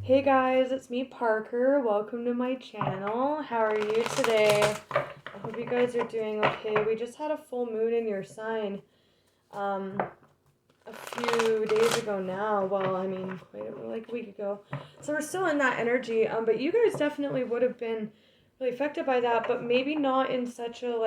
Hey guys, it's me Parker. Welcome to my channel. How are you today? I hope you guys are doing okay. We just had a full moon in your sign a few days ago now. Well, I mean, like a week ago. So we're still in that energy. But you guys definitely would have been really affected by that, but maybe not in such a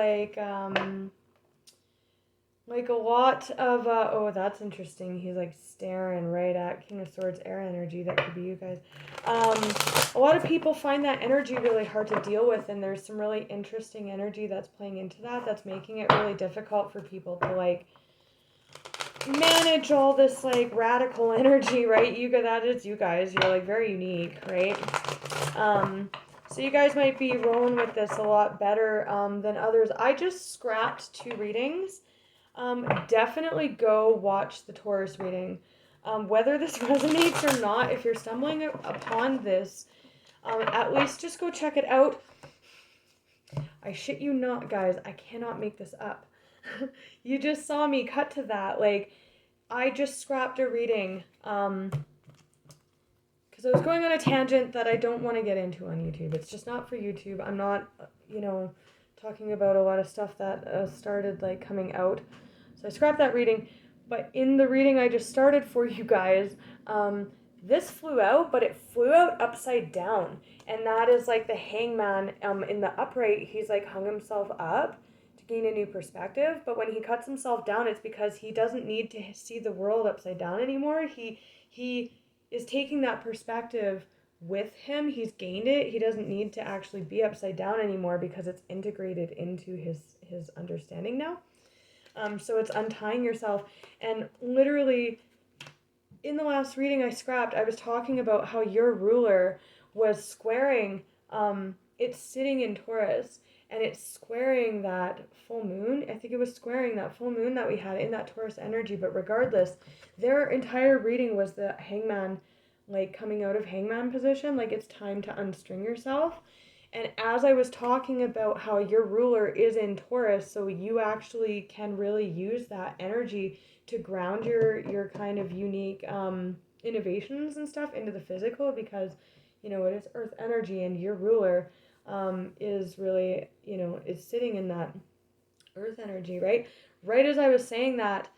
like a lot of, oh, that's interesting. He's like staring right at King of Swords air energy. That could be you guys. A lot of people find that energy really hard to deal with, and there's some really interesting energy that's playing into that, that's making it really difficult for people to like manage all this like radical energy, right? That is you guys. You're like very unique, right? So you guys might be rolling with this a lot better than others. I just scrapped 2 readings. Definitely go watch the Taurus reading. Whether this resonates or not, if you're stumbling upon this, at least just go check it out. I shit you not, guys. I cannot make this up. You just saw me cut to that. Like, I just scrapped a reading. Because I was going on a tangent that I don't want to get into on YouTube. It's just not for YouTube. I'm not, talking about a lot of stuff that started like coming out. So I scrapped that reading, but in the reading I just started for you guys, this flew out, but it flew out upside down. And that is like the hangman in the upright. He's like hung himself up to gain a new perspective. But when he cuts himself down, it's because he doesn't need to see the world upside down anymore. He is taking that perspective with him. He's gained it. He doesn't need to actually be upside down anymore because it's integrated into his understanding now. So it's untying yourself. And literally, in the last reading I scrapped, I was talking about how your ruler was squaring, it's sitting in Taurus, and it's squaring that full moon. I think it was squaring that full moon that we had in that Taurus energy. But regardless, their entire reading was the hangman, like coming out of hangman position, like it's time to unstring yourself. And as I was talking about how your ruler is in Taurus, so you actually can really use that energy to ground your kind of unique innovations and stuff into the physical, because it is earth energy, and your ruler is really, is sitting in that earth energy, right? Right as I was saying that,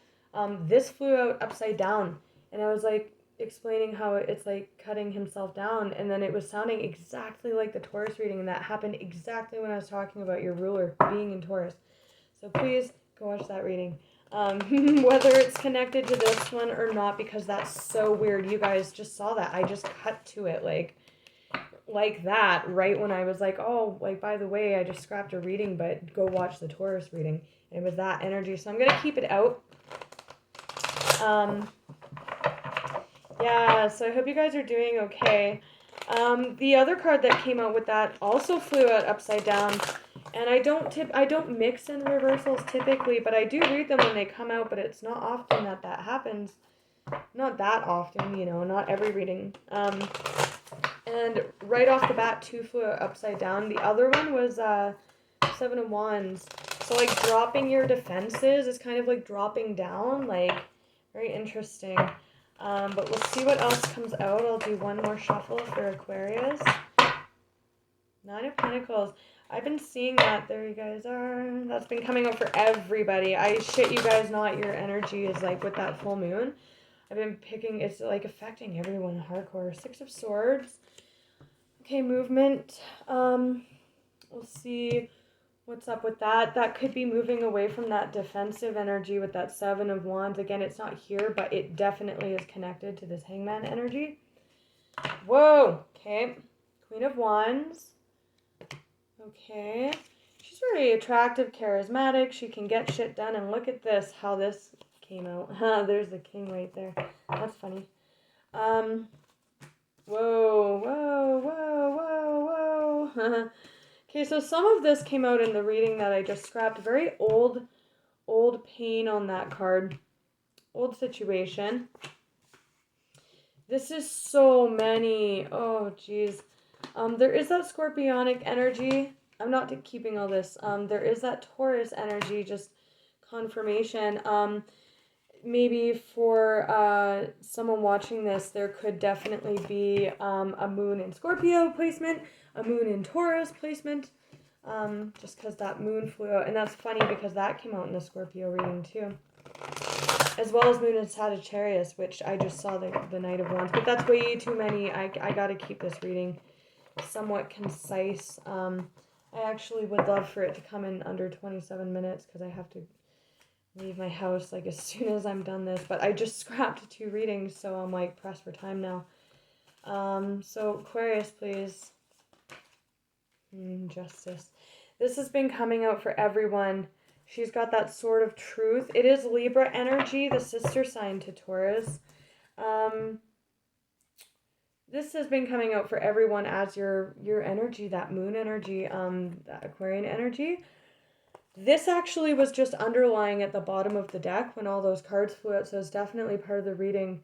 this flew out upside down, and I was like explaining how it's like cutting himself down, and then it was sounding exactly like the Taurus reading, and that happened exactly when I was talking about your ruler being in Taurus. So please go watch that reading. Whether it's connected to this one or not, because that's so weird. You guys just saw that. I just cut to it like that right when I was like, oh, like, by the way, I just scrapped a reading, but go watch the Taurus reading. And it was that energy. So I'm going to keep it out. Yeah, so I hope you guys are doing okay. The other card that came out with that also flew out upside down. And I don't mix in reversals typically, but I do read them when they come out, but it's not often that happens. Not that often, not every reading. And right off the bat, 2 flew out upside down. The other one was 7 of Wands. So like dropping your defenses is kind of like dropping down, like very interesting. But we'll see what else comes out. I'll do one more shuffle for Aquarius. 9 of Pentacles. I've been seeing that. There you guys are. That's been coming out for everybody. I shit you guys not. Your energy is like with that full moon. I've been picking, it's like affecting everyone hardcore. 6 of Swords. Okay, movement. We'll see what's up with that. That could be moving away from that defensive energy with that 7 of Wands. Again, it's not here, but it definitely is connected to this hangman energy. Whoa. Okay. Queen of Wands. Okay. She's very attractive, charismatic. She can get shit done. And look at this, how this came out. There's the king right there. That's funny. Whoa, whoa, whoa, whoa, whoa. Okay, so some of this came out in the reading that I just scrapped. Very old pain on that card. Old situation. This is so many. Oh, geez. There is that scorpionic energy. I'm not keeping all this. There is that Taurus energy, just confirmation. maybe for someone watching this, there could definitely be a moon in Scorpio placement, a moon in Taurus placement, just because that moon flew out. And that's funny because that came out in the Scorpio reading too. As well as moon in Sagittarius, which I just saw the Knight of Wands. But that's way too many. I got to keep this reading somewhat concise. I actually would love for it to come in under 27 minutes because I have to leave my house like as soon as I'm done this, but I just scrapped 2 readings, so I'm like pressed for time now. So Aquarius, please. Justice. This has been coming out for everyone. She's got that sword of truth. It is Libra energy, the sister sign to Taurus. This has been coming out for everyone as your energy, that moon energy, that Aquarian energy. This actually was just underlying at the bottom of the deck when all those cards flew out, so it's definitely part of the reading.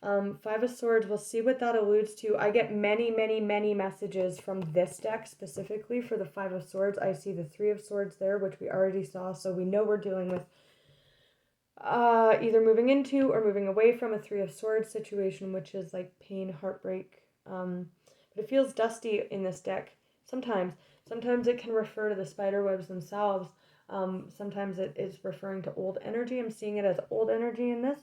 5 of Swords, we'll see what that alludes to. I get many, many, many messages from this deck specifically for the 5 of Swords. I see the 3 of Swords there, which we already saw, so we know we're dealing with either moving into or moving away from a 3 of Swords situation, which is like pain, heartbreak. But it feels dusty in this deck sometimes. Sometimes it can refer to the spider webs themselves. Sometimes it is referring to old energy. I'm seeing it as old energy in this.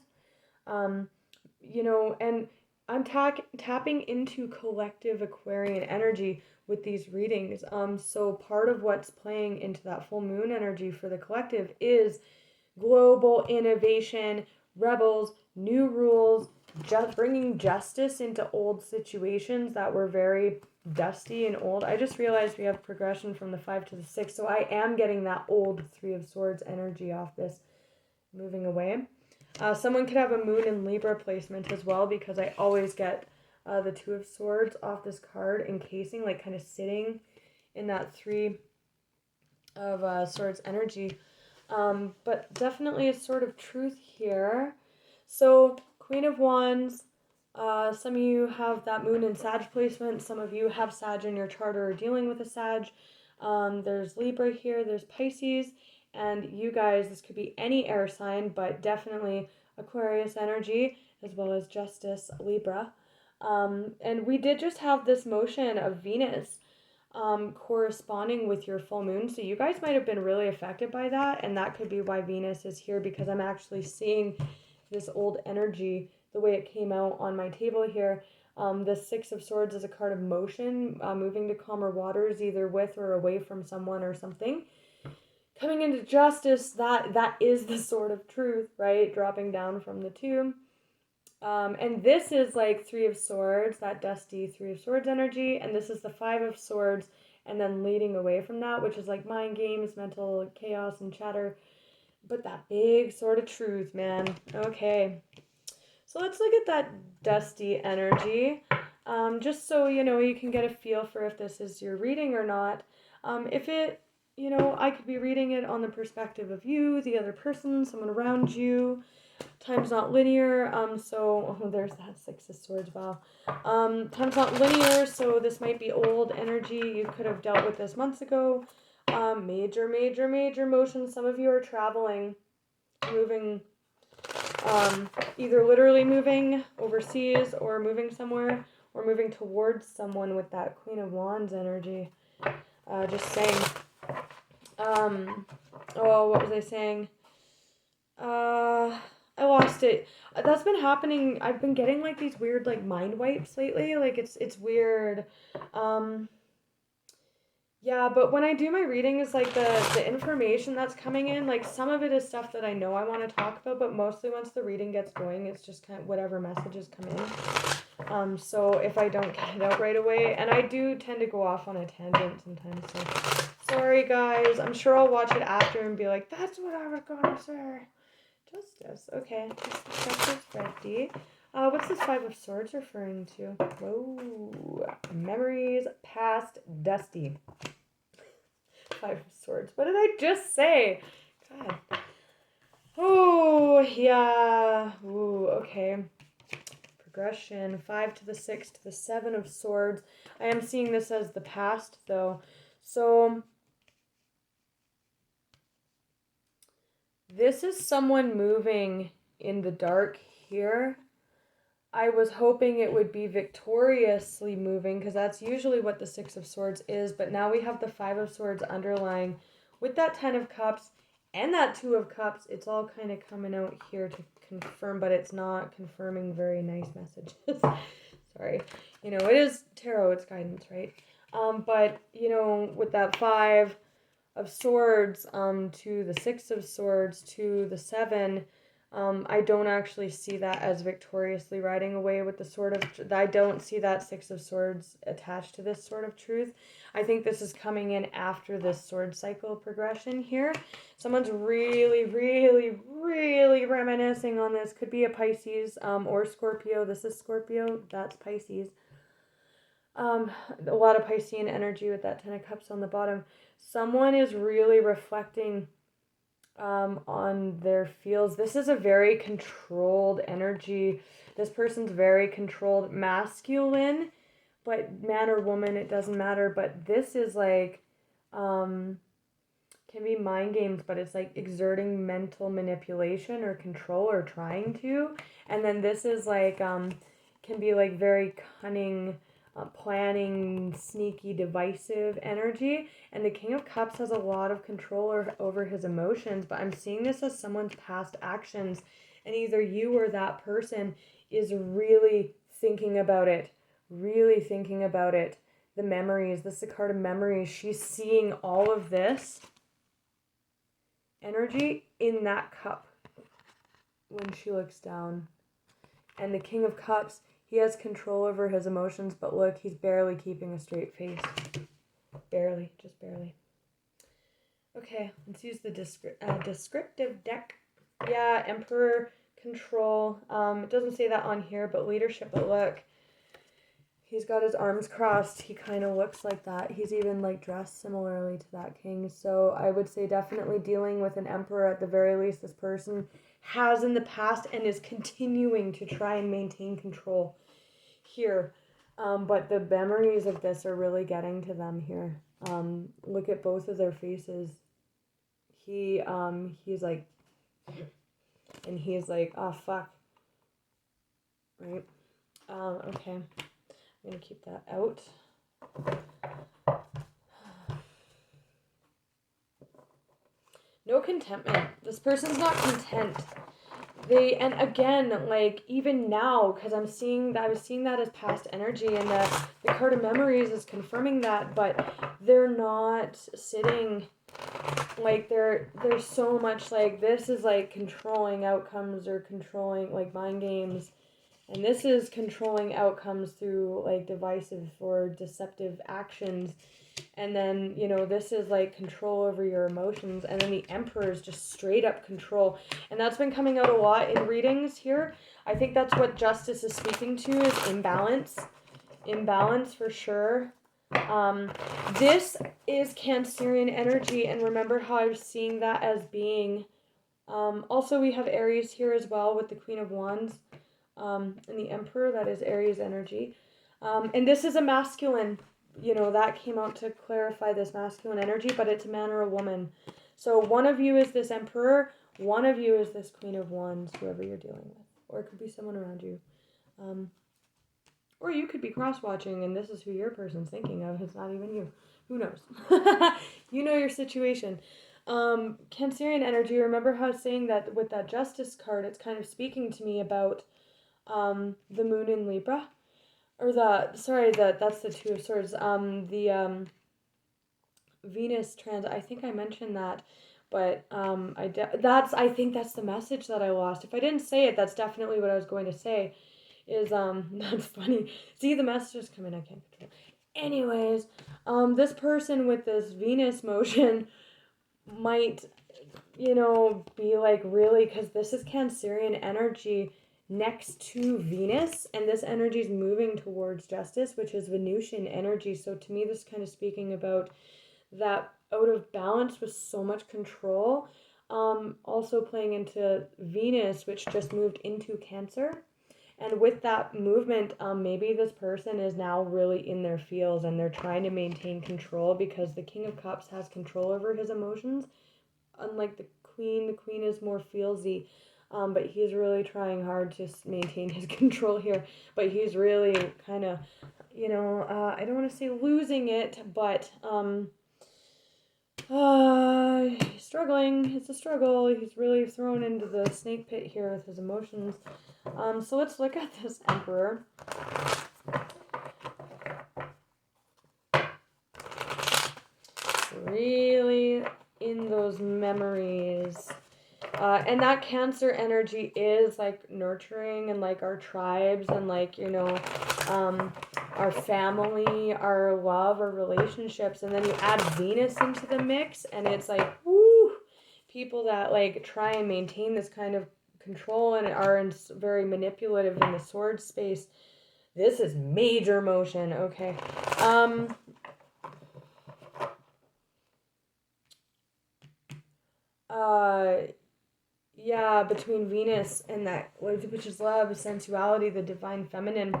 You know, and I'm tapping into collective Aquarian energy with these readings. So part of what's playing into that full moon energy for the collective is global innovation, rebels, new rules, just bringing justice into old situations that were very dusty and old. I just realized we have progression from the 5 to the 6, so I am getting that old 3 of Swords energy off this, moving away. Someone could have a moon in Libra placement as well, because I always get the 2 of Swords off this card encasing, like kind of sitting in that 3 of Swords energy. But definitely a sort of truth here. So Queen of Wands, some of you have that moon in Sag placement. Some of you have Sag in your chart or are dealing with a Sag. There's Libra here, there's Pisces, and you guys, this could be any air sign, but definitely Aquarius energy, as well as Justice, Libra. And we did just have this motion of Venus corresponding with your full moon. So you guys might have been really affected by that, and that could be why Venus is here, because I'm actually seeing this old energy the way it came out on my table here. The 6 of Swords is a card of motion, moving to calmer waters, either with or away from someone or something. Coming into Justice, that is the sword of truth, right? Dropping down from the 2. And this is like 3 of Swords, that dusty 3 of Swords energy, and this is the 5 of Swords, and then leading away from that, which is like mind games, mental chaos, and chatter. But that big sword of truth, man. Okay. So let's look at that dusty energy, just so, you know, you can get a feel for if this is your reading or not. If it, you know, I could be reading it on the perspective of you, the other person, someone around you. Time's not linear, so there's that 6 of Swords. Wow. Time's not linear, so this might be old energy. You could have dealt with this months ago. Major motion. Some of you are traveling, moving, either literally moving overseas or moving somewhere, or moving towards someone with that Queen of Wands energy. Just saying. Oh, what was I saying? I lost it. That's been happening. I've been getting like these weird like mind wipes lately. Like it's weird. Yeah, but when I do my readings, like the information that's coming in, like some of it is stuff that I know I want to talk about, but mostly once the reading gets going, it's just kind of whatever messages come in. So if I don't get it out right away, and I do tend to go off on a tangent sometimes, so sorry guys. I'm sure I'll watch it after and be like, that's what I was gonna say. Justice. Okay. Justice 50. What's this 5 of Swords referring to? Whoa. Memories past dusty. 5 of Swords. What did I just say? God. Oh, yeah. Ooh, okay. Progression. 5 to the 6 to the 7 of Swords. I am seeing this as the past, though. So this is someone moving in the dark here. I was hoping it would be victoriously moving because that's usually what the Six of Swords is, but now we have the Five of Swords underlying with that Ten of Cups and that Two of Cups. It's all kind of coming out here to confirm, but it's not confirming very nice messages. Sorry. You know, it is tarot, it's guidance, right? But, you know, with that Five of Swords to the Six of Swords to the Seven, I don't actually see that as victoriously riding away with the Sword of... I don't see that Six of Swords attached to this Sword of Truth. I think this is coming in after this sword cycle progression here. Someone's really, really, really reminiscing on this. Could be a Pisces or Scorpio. This is Scorpio. That's Pisces. A lot of Piscean energy with that Ten of Cups on the bottom. Someone is really reflecting on their feels. This is a very controlled energy. This person's very controlled, masculine, but man or woman, it doesn't matter. But this is like, can be mind games, but it's like exerting mental manipulation or control or trying to. And then this is like, can be like very cunning, planning, sneaky, divisive energy. And the King of Cups has a lot of control over his emotions, but I'm seeing this as someone's past actions, and either you or that person is really thinking about it, the memories. This is a card of memories. She's seeing all of this energy in that cup when she looks down. And the King of Cups, he has control over his emotions, but look, he's barely keeping a straight face. Barely, just barely. Okay, let's use the descriptive deck. Yeah, Emperor, control. It doesn't say that on here, but leadership, but look. He's got his arms crossed. He kind of looks like that. He's even like dressed similarly to that king. So I would say definitely dealing with an emperor at the very least. This person has in the past and is continuing to try and maintain control here. But the memories of this are really getting to them here. Look at both of their faces. He's like, and he's like, oh fuck. Right? Okay. I'm going to keep that out. No contentment. This person's not content. And again, like, even now, because I was seeing that as past energy, and the card of memories is confirming that, but they're not sitting, like, there's so much, like, this is, like, controlling outcomes or controlling, like, mind games. And this is controlling outcomes through, like, divisive or deceptive actions. And then, you know, this is, like, control over your emotions. And then the Emperor is just straight up control. And that's been coming out a lot in readings here. I think that's what Justice is speaking to, is imbalance. Imbalance for sure. This is Cancerian energy. And remember how I was seeing that as being... also, we have Aries here as well with the Queen of Wands. And the Emperor, that is Aries energy. And this is a masculine, you know, that came out to clarify this masculine energy, but it's a man or a woman. So one of you is this Emperor, one of you is this Queen of Wands, whoever you're dealing with. Or it could be someone around you. Or you could be cross-watching and this is who your person's thinking of. It's not even you. Who knows? You know your situation. Cancerian energy, remember how I was saying that with that Justice card, it's kind of speaking to me about the moon in Libra, or that's the Two of Swords, the Venus transit. I think I mentioned that, but I think that's the message that I lost. If I didn't say it, that's definitely what I was going to say, is, that's funny. See, the messages come in, I can't control. Anyways, this person with this Venus motion might, you know, be like, really, because this is Cancerian energy next to Venus, and this energy is moving towards Justice, which is Venusian energy. So to me, this is kind of speaking about that out of balance with so much control. Also playing into Venus, which just moved into Cancer. And with that movement, maybe this person is now really in their feels and they're trying to maintain control, because the King of Cups has control over his emotions. Unlike the Queen is more feelsy. But he's really trying hard to maintain his control here. But he's really kind of, you know, I don't want to say losing it, but he's struggling. It's a struggle. He's really thrown into the snake pit here with his emotions. So let's look at this Emperor. Really in those memories. And that Cancer energy is like nurturing and like our tribes and like, you know, our family, our love, our relationships. And then you add Venus into the mix and it's like, woo, people that like try and maintain this kind of control and are very manipulative in the sword space. This is major motion. Okay. Yeah, between Venus and that, which is love, sensuality, the divine feminine,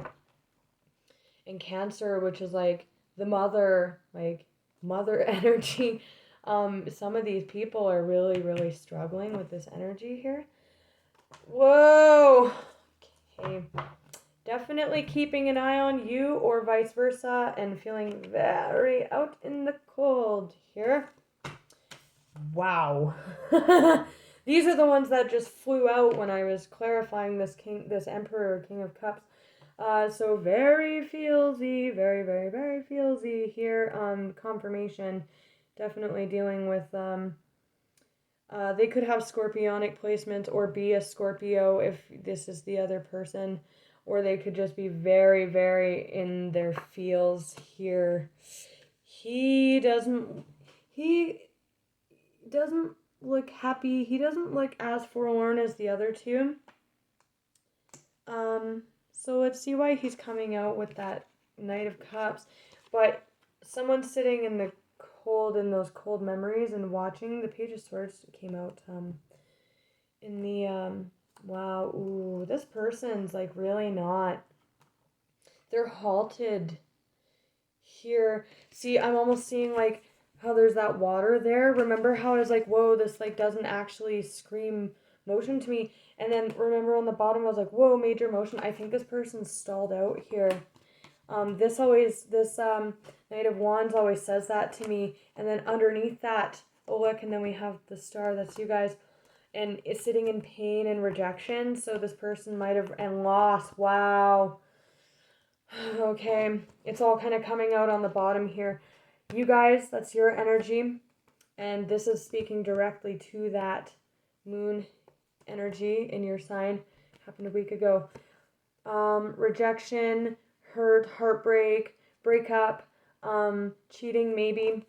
and Cancer, which is like the mother, like mother energy. Some of these people are really, really struggling with this energy here. Whoa. Okay. Definitely keeping an eye on you or vice versa and feeling very out in the cold here. Wow. These are the ones that just flew out when I was clarifying this Emperor, King of Cups. So very feelsy, very, very, very feelsy here. Confirmation. Definitely dealing with, they could have scorpionic placements or be a Scorpio if this is the other person. Or they could just be very, very in their feels here. He doesn't look happy. He doesn't look as forlorn as the other two. So let's see why he's coming out with that Knight of Cups. But someone's sitting in the cold, in those cold memories and watching. The Page of Swords came out in the, wow, ooh, this person's like really not. They're halted here. See, I'm almost seeing like how there's that water there. Remember how I was like, whoa, this like doesn't actually scream motion to me. And then remember on the bottom I was like, whoa, major motion. I think this person's stalled out here. This Knight of Wands always says that to me. And then underneath that, oh look, and then we have the star, that's you guys. And it's sitting in pain and rejection. So this person might have, and loss, wow. Okay, it's all kind of coming out on the bottom here. You guys, that's your energy. And this is speaking directly to that moon energy in your sign. Happened a week ago. Rejection, hurt, heartbreak, breakup, cheating maybe,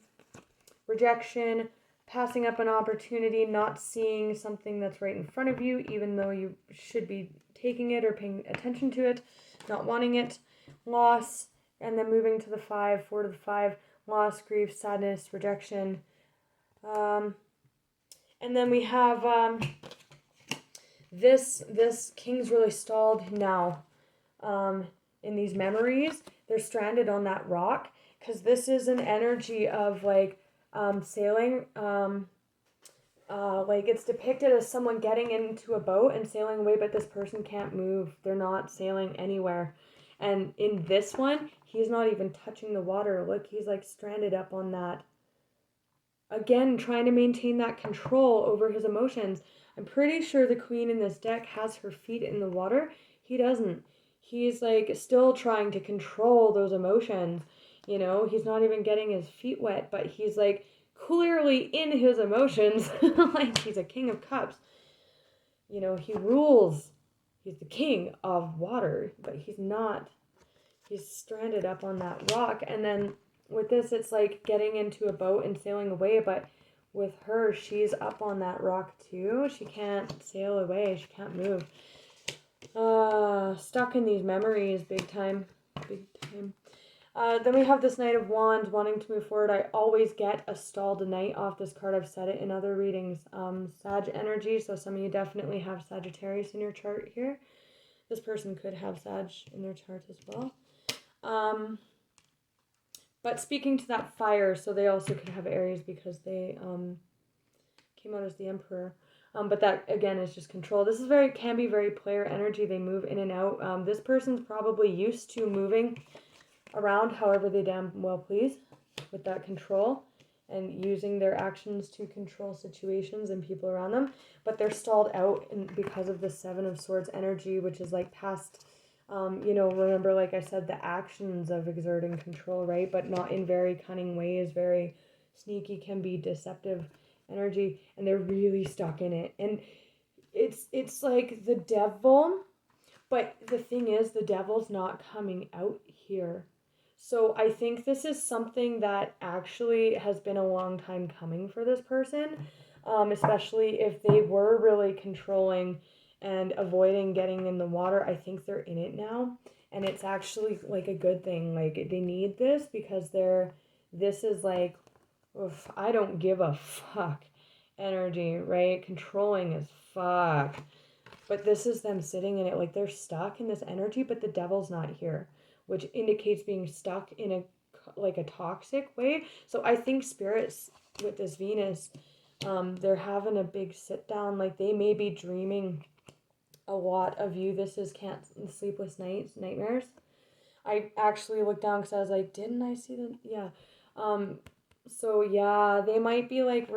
rejection, passing up an opportunity, not seeing something that's right in front of you, even though you should be taking it or paying attention to it, not wanting it, loss, and then moving to the 5, 4 to the 5, loss, grief, sadness, rejection. And then we have this king's really stalled now in these memories. They're stranded on that rock because this is an energy of like sailing. Like it's depicted as someone getting into a boat and sailing away, but this person can't move. They're not sailing anywhere. And in this one, he's not even touching the water. Look, he's like stranded up on that. Again, trying to maintain that control over his emotions. I'm pretty sure the queen in this deck has her feet in the water. He doesn't. He's like still trying to control those emotions. You know, he's not even getting his feet wet, but he's like clearly in his emotions. Like he's a king of cups. You know, he rules. He's the king of water, but he's not. He's stranded up on that rock. And then with this, it's like getting into a boat and sailing away, but with her, she's up on that rock too. She can't sail away. She can't move. Stuck in these memories, big time. Big time. Then we have this Knight of Wands wanting to move forward. I always get a stalled knight off this card. I've said it in other readings. Sag energy, so some of you definitely have Sagittarius in your chart here. This person could have Sag in their chart as well. But speaking to that fire, so they also could have Aries because they came out as the Emperor. But that, again, is just control. This is can be very player energy. They move in and out. This person's probably used to moving around however they damn well please with that control and using their actions to control situations and people around them. But they're stalled out because of the Seven of Swords energy, which is like past, remember, like I said, the actions of exerting control, right? But not in very cunning ways, very sneaky, can be deceptive energy, and they're really stuck in it. And it's like the devil, but the thing is, the devil's not coming out here. So I think this is something that actually has been a long time coming for this person, especially if they were really controlling and avoiding getting in the water. I think they're in it now, and it's actually like a good thing. Like they need this because this is like, oof, I don't give a fuck energy, right? Controlling as fuck. But this is them sitting in it, like they're stuck in this energy, but the devil's not here, which indicates being stuck in a toxic way. So I think spirits with this Venus, they're having a big sit down. Like they may be dreaming a lot of you. This is sleepless nightmares. I actually looked down because I was like, didn't I see them? Yeah. So yeah, they might be like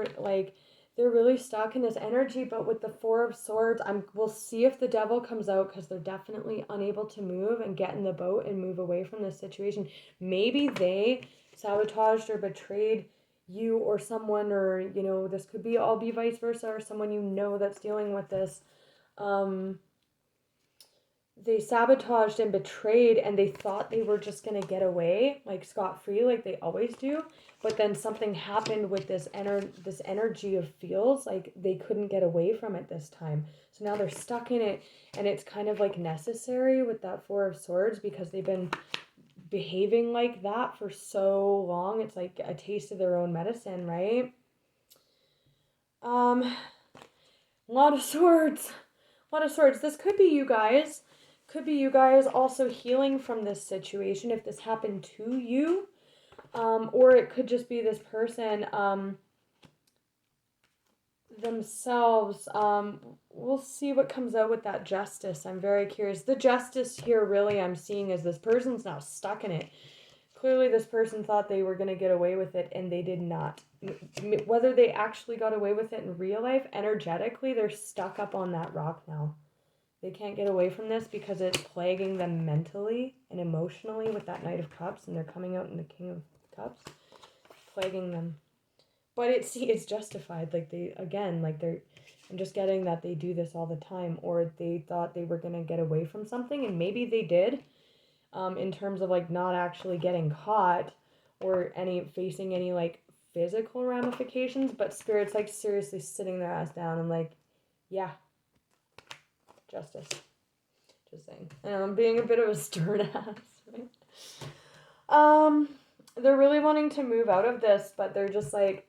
they're really stuck in this energy. But with the Four of Swords, we'll see if the devil comes out, because they're definitely unable to move and get in the boat and move away from this situation. Maybe they sabotaged or betrayed you or someone, or this could be vice versa, or someone that's dealing with this. They sabotaged and betrayed, and they thought they were just going to get away like scot-free, like they always do. But then something happened with this energy of feels like they couldn't get away from it this time. So now they're stuck in it, and it's kind of like necessary with that Four of Swords, because they've been behaving like that for so long. It's like a taste of their own medicine, right? A lot of swords. This could be you guys. Also healing from this situation if this happened to you. Or it could just be this person themselves. We'll see what comes out with that Justice. I'm very curious. The Justice here really I'm seeing is this person's now stuck in it. Clearly this person thought they were going to get away with it, and they did not. Whether they actually got away with it in real life, energetically, they're stuck up on that rock now. They can't get away from this because it's plaguing them mentally and emotionally with that Knight of Cups, and they're coming out in the King of Cups, plaguing them. But it's justified. I'm just getting that they do this all the time, or they thought they were going to get away from something, and maybe they did, in terms of like not actually getting caught or facing any like physical ramifications, but Spirit's like seriously sitting their ass down and like, yeah, Justice. Just saying. And I'm being a bit of a stern ass, right? They're really wanting to move out of this, but they're just like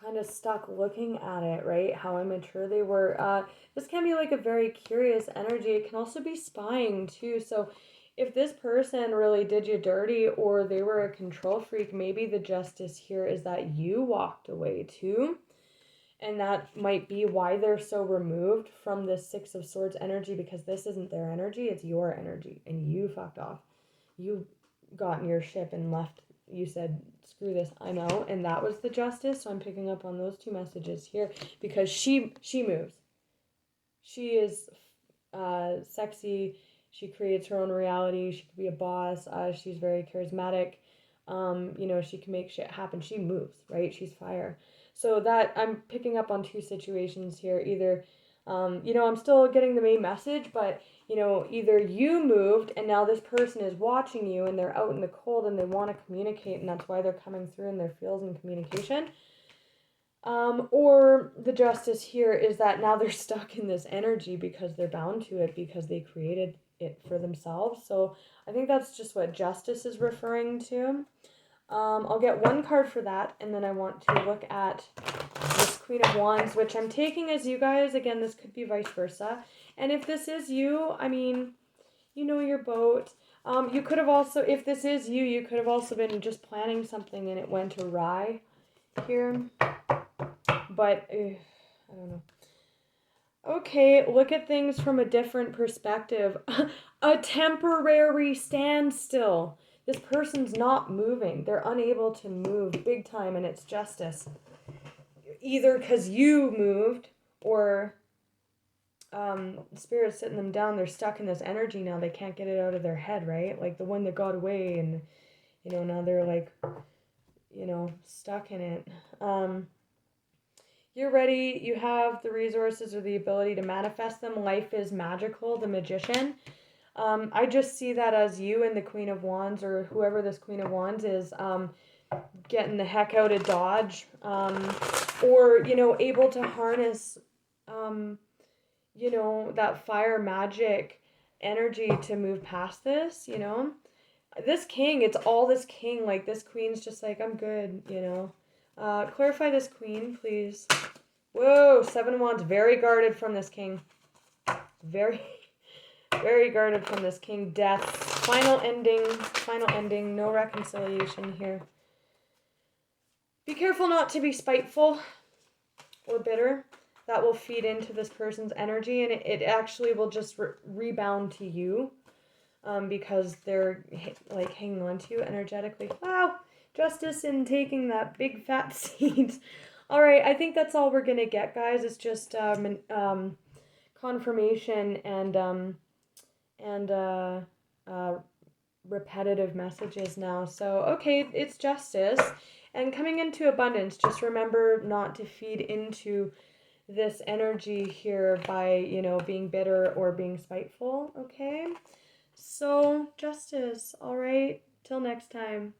kind of stuck looking at it, right? How immature they were. This can be like a very curious energy. It can also be spying too. So if this person really did you dirty, or they were a control freak, maybe the Justice here is that you walked away too. And that might be why they're so removed from the Six of Swords energy, because this isn't their energy, it's your energy. And you fucked off. You got in your ship and left. You said, screw this, I'm out. And that was the Justice. So I'm picking up on those two messages here, because she moves. She is sexy. She creates her own reality. She could be a boss. She's very charismatic. She can make shit happen. She moves, right? She's fire. So that I'm picking up on two situations here. Either, I'm still getting the main message, but, either you moved and now this person is watching you and they're out in the cold and they want to communicate, and that's why they're coming through in their feels and communication. Or the Justice here is that now they're stuck in this energy because they're bound to it, because they created it for themselves. So I think that's just what Justice is referring to. I'll get one card for that, and then I want to look at this Queen of Wands, which I'm taking as you guys. Again, this could be vice versa. And if this is you, you know your boat. You could have also, if this is you, you could have also been just planning something and it went awry here. But, I don't know. Okay, look at things from a different perspective. A temporary standstill. This person's not moving. They're unable to move big time, and it's justice. Either because you moved, or Spirit's sitting them down. They're stuck in this energy now. They can't get it out of their head, right? Like the one that got away, and now they're like, stuck in it. You're ready. You have the resources or the ability to manifest them. Life is magical, the magician. I just see that as you and the Queen of Wands, or whoever this Queen of Wands is, getting the heck out of Dodge, or, able to harness, that fire magic energy to move past this, This king, it's all this king, like this queen's just like, I'm good, Clarify this queen, please. Whoa, 7 of Wands, very guarded from this king. Very, very guarded from this king. Death, final ending, no reconciliation here. Be careful not to be spiteful or bitter. That will feed into this person's energy, and it actually will just rebound to you, because they're like hanging on to you energetically. Wow, justice in taking that big fat seed. All right, I think that's all we're gonna get, guys. It's just confirmation and repetitive messages now. So okay, it's justice and coming into abundance. Just remember not to feed into this energy here by, being bitter or being spiteful. Okay, so justice. All right, till next time.